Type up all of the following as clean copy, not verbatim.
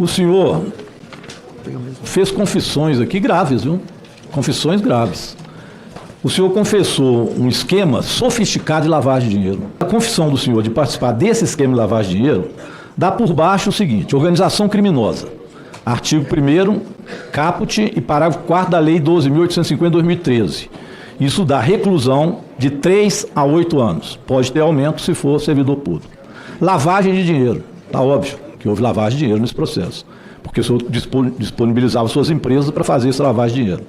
O senhor fez confissões aqui graves, viu? Confissões graves. O senhor confessou um esquema sofisticado de lavagem de dinheiro. A confissão do senhor de participar desse esquema de lavagem de dinheiro dá por baixo o seguinte: organização criminosa. Artigo 1º, caput e parágrafo 4º da Lei 12.850 de 2013. Isso dá reclusão de 3 a 8 anos. Pode ter aumento se for servidor público. Lavagem de dinheiro. Está óbvio que houve lavagem de dinheiro nesse processo, porque o senhor disponibilizava suas empresas para fazer essa lavagem de dinheiro.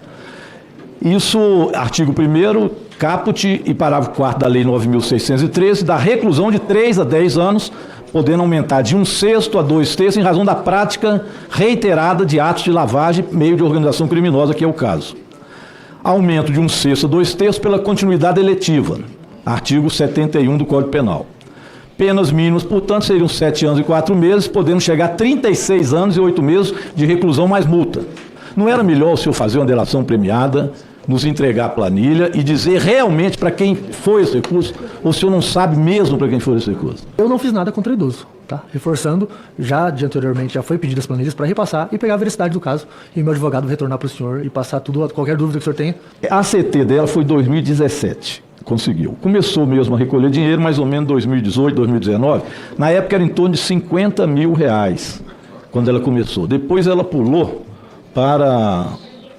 Isso, artigo 1º, caput e parágrafo 4º da Lei 9.613, dá reclusão de 3 a 10 anos, podendo aumentar de 1/6 a 2/3 em razão da prática reiterada de atos de lavagem meio de organização criminosa, que é o caso. Aumento de 1/6 a 2/3 pela continuidade eletiva, artigo 71 do Código Penal. Penas mínimas, portanto, seriam 7 anos e 4 meses, podendo chegar a 36 anos e 8 meses de reclusão mais multa. Não era melhor o senhor fazer uma delação premiada, nos entregar a planilha e dizer realmente para quem foi esse recurso, ou o senhor não sabe mesmo para quem foi esse recurso? Eu não fiz nada contra idoso, tá? Reforçando, já de anteriormente já foi pedido as planilhas para repassar e pegar a veracidade do caso, e meu advogado vai retornar para o senhor e passar tudo, qualquer dúvida que o senhor tenha. A CT dela foi em 2017, conseguiu. Começou mesmo a recolher dinheiro mais ou menos em 2018, 2019, na época era em torno de R$50 mil, quando ela começou. Depois ela pulou para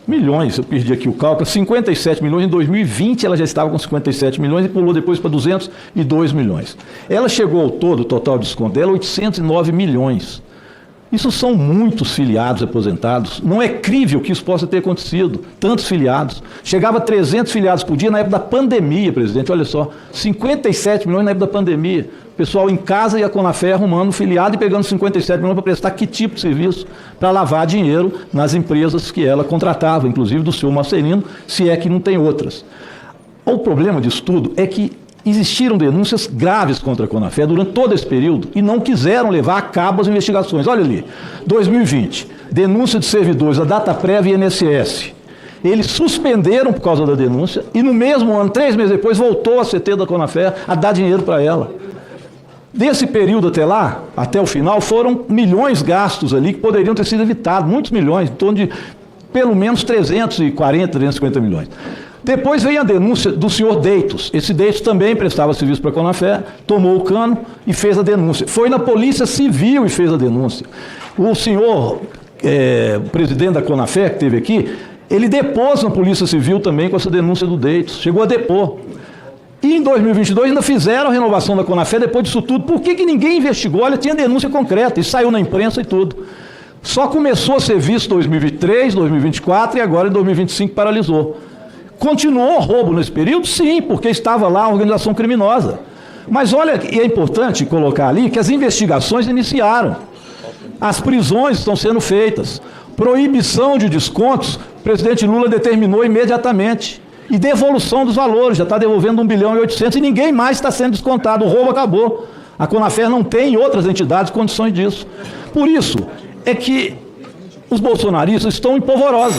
milhões, eu perdi aqui o cálculo, 57 milhões, em 2020 ela já estava com 57 milhões e pulou depois para 202 milhões. Ela chegou ao todo, o total de desconto dela, 809 milhões. Isso são muitos filiados aposentados. Não é crível que isso possa ter acontecido, tantos filiados. Chegava a 300 filiados por dia na época da pandemia, presidente, olha só, 57 milhões na época da pandemia. O pessoal em casa e a Conafé arrumando um filiado e pegando 57 milhões para prestar que tipo de serviço? Para lavar dinheiro nas empresas que ela contratava, inclusive do senhor Marcelino, se é que não tem outras. O problema disso tudo é que existiram denúncias graves contra a Conafé durante todo esse período e não quiseram levar a cabo as investigações. Olha ali, 2020, denúncia de servidores da Dataprev e INSS. Eles suspenderam por causa da denúncia e no mesmo ano, 3 meses depois, voltou a CT da Conafé a dar dinheiro para ela. Desse período até lá, até o final, foram milhões gastos ali que poderiam ter sido evitados, muitos milhões, em torno de pelo menos 340, 350 milhões. Depois veio a denúncia do senhor Deitos. Esse Deitos também prestava serviço para a Conafé, tomou o cano e fez a denúncia. Foi na Polícia Civil e fez a denúncia. O senhor, presidente da Conafé, que esteve aqui, ele depôs na Polícia Civil também com essa denúncia do Deitos. Chegou a depor. E em 2022 ainda fizeram a renovação da Conafé depois disso tudo. Por que ninguém investigou? Olha, tinha denúncia concreta e saiu na imprensa e tudo. Só começou a ser visto em 2023, 2024 e agora em 2025 paralisou. Continuou o roubo nesse período? Sim, porque estava lá a organização criminosa. Mas olha, e é importante colocar ali que as investigações iniciaram. As prisões estão sendo feitas. Proibição de descontos, o presidente Lula determinou imediatamente. E devolução dos valores, já está devolvendo 1 bilhão e 800 e ninguém mais está sendo descontado, o roubo acabou. A Conafé não tem em outras entidades condições disso. Por isso é que os bolsonaristas estão em polvorosa,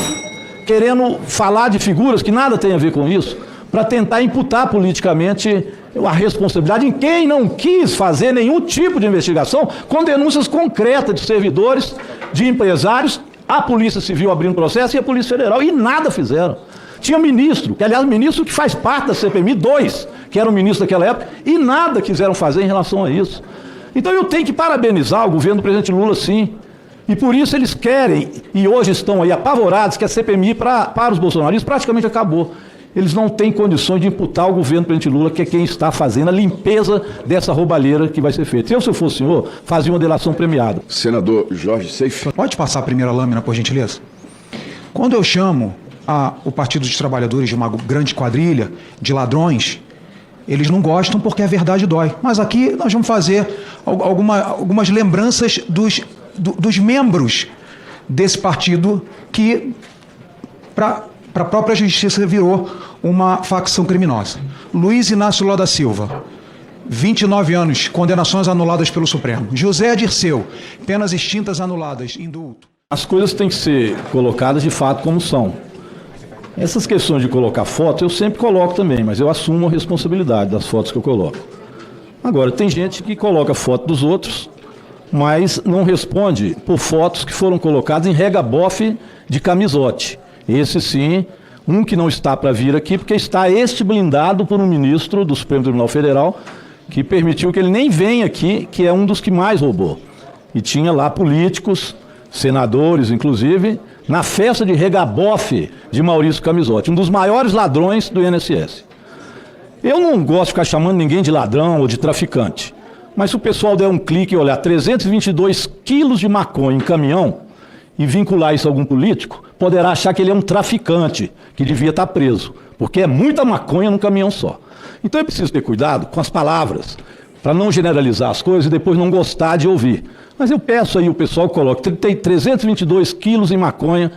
querendo falar de figuras que nada tem a ver com isso, para tentar imputar politicamente a responsabilidade em quem não quis fazer nenhum tipo de investigação, com denúncias concretas de servidores, de empresários, a Polícia Civil abrindo processo e a Polícia Federal, e nada fizeram. Tinha ministro, que aliás, ministro que faz parte da CPMI, 2, que era o ministro daquela época, e nada quiseram fazer em relação a isso. Então eu tenho que parabenizar o governo do presidente Lula, sim. E por isso eles querem, e hoje estão aí apavorados, que a CPMI para os bolsonaristas praticamente acabou. Eles não têm condições de imputar ao governo do presidente Lula, que é quem está fazendo a limpeza dessa roubalheira que vai ser feita. Se eu fosse o senhor, fazia uma delação premiada. Senador Jorge Seif. Pode passar a primeira lâmina, por gentileza? Quando eu chamo o Partido dos Trabalhadores de uma grande quadrilha de ladrões, eles não gostam porque a verdade dói. Mas aqui nós vamos fazer algumas lembranças dos membros desse partido que, para a própria justiça, virou uma facção criminosa. Luiz Inácio Lula da Silva, 29 anos, condenações anuladas pelo Supremo. José Dirceu, penas extintas anuladas, indulto. As coisas têm que ser colocadas de fato como são. Essas questões de colocar foto, eu sempre coloco também, mas eu assumo a responsabilidade das fotos que eu coloco. Agora, tem gente que coloca foto dos outros mas não responde por fotos que foram colocadas em regabofe de camisote. Esse sim, um que não está para vir aqui, porque está este blindado por um ministro do Supremo Tribunal Federal, que permitiu que ele nem venha aqui, que é um dos que mais roubou. E tinha lá políticos, senadores, inclusive, na festa de regabofe de Maurício Camisotti, um dos maiores ladrões do INSS. Eu não gosto de ficar chamando ninguém de ladrão ou de traficante, mas se o pessoal der um clique e olhar 322 quilos de maconha em caminhão e vincular isso a algum político, poderá achar que ele é um traficante, que devia estar preso, porque é muita maconha num caminhão só. Então é preciso ter cuidado com as palavras, para não generalizar as coisas e depois não gostar de ouvir. Mas eu peço aí o pessoal que coloque 322 quilos em maconha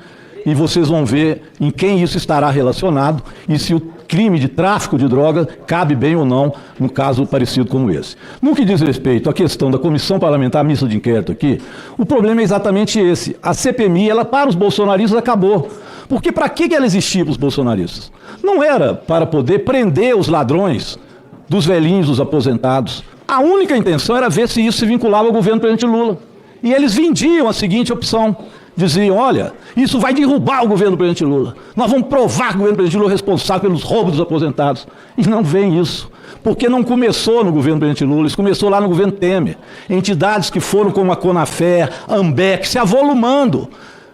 e vocês vão ver em quem isso estará relacionado e se o crime de tráfico de droga cabe bem ou não num caso parecido como esse. No que diz respeito à questão da Comissão Parlamentar Mista de Inquérito aqui, o problema é exatamente esse. A CPMI, ela para os bolsonaristas acabou. Porque para que ela existia para os bolsonaristas? Não era para poder prender os ladrões dos velhinhos, dos aposentados. A única intenção era ver se isso se vinculava ao governo do presidente Lula. E eles vendiam a seguinte opção. Diziam, olha, isso vai derrubar o governo do presidente Lula. Nós vamos provar que o governo do presidente Lula é responsável pelos roubos dos aposentados. E não vem isso. Porque não começou no governo do presidente Lula, isso começou lá no governo Temer. Entidades que foram como a Conafé, a Ambec, se avolumando,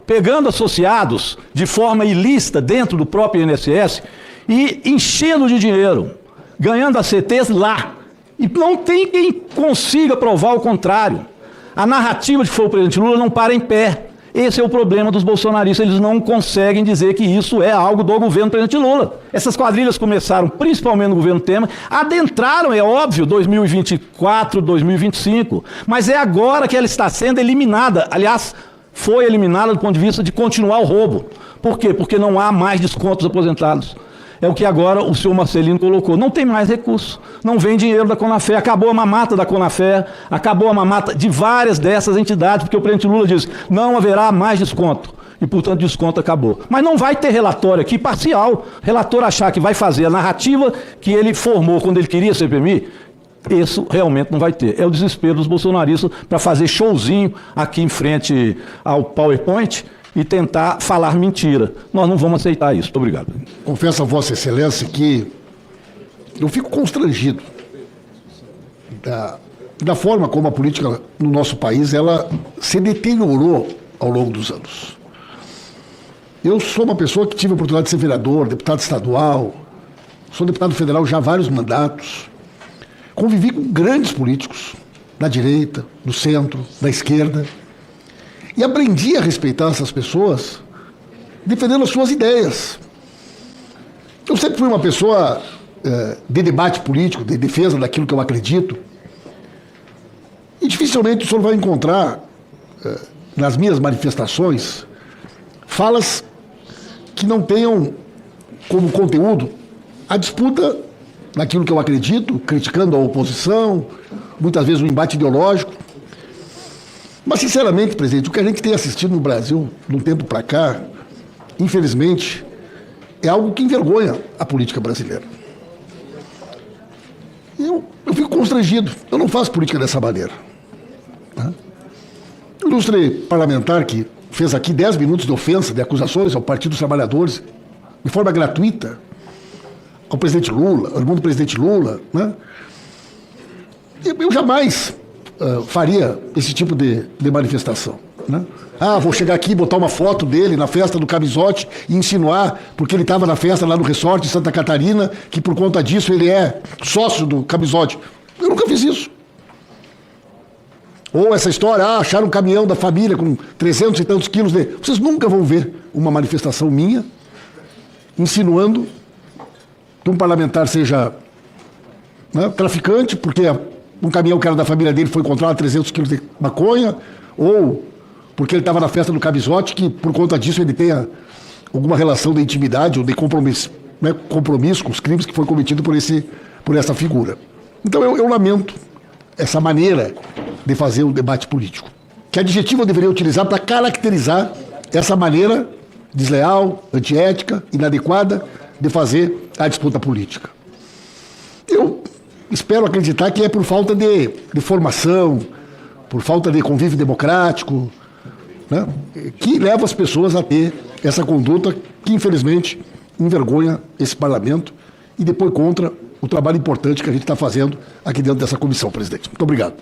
pegando associados de forma ilícita dentro do próprio INSS e enchendo de dinheiro, ganhando as CTs lá. E não tem quem consiga provar o contrário. A narrativa de que foi o presidente Lula não para em pé. Esse é o problema dos bolsonaristas, eles não conseguem dizer que isso é algo do governo do presidente Lula. Essas quadrilhas começaram principalmente no governo Temer, adentraram, é óbvio, 2024, 2025, mas é agora que ela está sendo eliminada. Aliás, foi eliminada do ponto de vista de continuar o roubo. Por quê? Porque não há mais descontos aposentados. É o que agora o senhor Marcelino colocou. Não tem mais recurso. Não vem dinheiro da Conafé. Acabou a mamata da Conafé, acabou a mamata de várias dessas entidades, porque o presidente Lula diz, não haverá mais desconto. E, portanto, desconto acabou. Mas não vai ter relatório aqui parcial. Relator achar que vai fazer a narrativa que ele formou quando ele queria CPMI, isso realmente não vai ter. É o desespero dos bolsonaristas para fazer showzinho aqui em frente ao PowerPoint e tentar falar mentira. Nós não vamos aceitar isso. Muito obrigado. Confesso a Vossa Excelência que eu fico constrangido da forma como a política no nosso país ela se deteriorou ao longo dos anos. Eu sou uma pessoa que tive a oportunidade de ser vereador, deputado estadual, sou deputado federal já há vários mandatos, convivi com grandes políticos da direita, do centro, da esquerda, e aprendi a respeitar essas pessoas defendendo as suas ideias. Eu sempre fui uma pessoa de debate político, de defesa daquilo que eu acredito. E dificilmente o senhor vai encontrar nas minhas manifestações falas que não tenham como conteúdo a disputa naquilo que eu acredito, criticando a oposição, muitas vezes um embate ideológico. Mas, sinceramente, presidente, o que a gente tem assistido no Brasil, de um tempo para cá, infelizmente, é algo que envergonha a política brasileira. Eu fico constrangido. Eu não faço política dessa maneira. O ilustre parlamentar que fez aqui 10 minutos de ofensa, de acusações ao Partido dos Trabalhadores, de forma gratuita, ao presidente Lula, ao irmão do presidente Lula, né? Eu jamais faria esse tipo de manifestação, né? Vou chegar aqui e botar uma foto dele na festa do Camisotti e insinuar, porque ele estava na festa lá no resort de Santa Catarina, que por conta disso ele é sócio do Camisotti. Eu nunca fiz isso. Ou essa história, acharam um caminhão da família com 300 e tantos quilos de... Vocês nunca vão ver uma manifestação minha insinuando que um parlamentar seja, né, traficante, porque um caminhão que era da família dele foi encontrado 300 quilos de maconha, ou porque ele estava na festa do Camisotti, que por conta disso ele tenha alguma relação de intimidade ou de compromisso, né, compromisso com os crimes que foi cometido por essa figura. Então eu lamento essa maneira de fazer um debate político. Que adjetivo eu deveria utilizar para caracterizar essa maneira desleal, antiética, inadequada de fazer a disputa política? Eu espero acreditar que é por falta de formação, por falta de convívio democrático, né, que leva as pessoas a ter essa conduta que, infelizmente, envergonha esse parlamento e depois contra o trabalho importante que a gente está fazendo aqui dentro dessa comissão, presidente. Muito obrigado.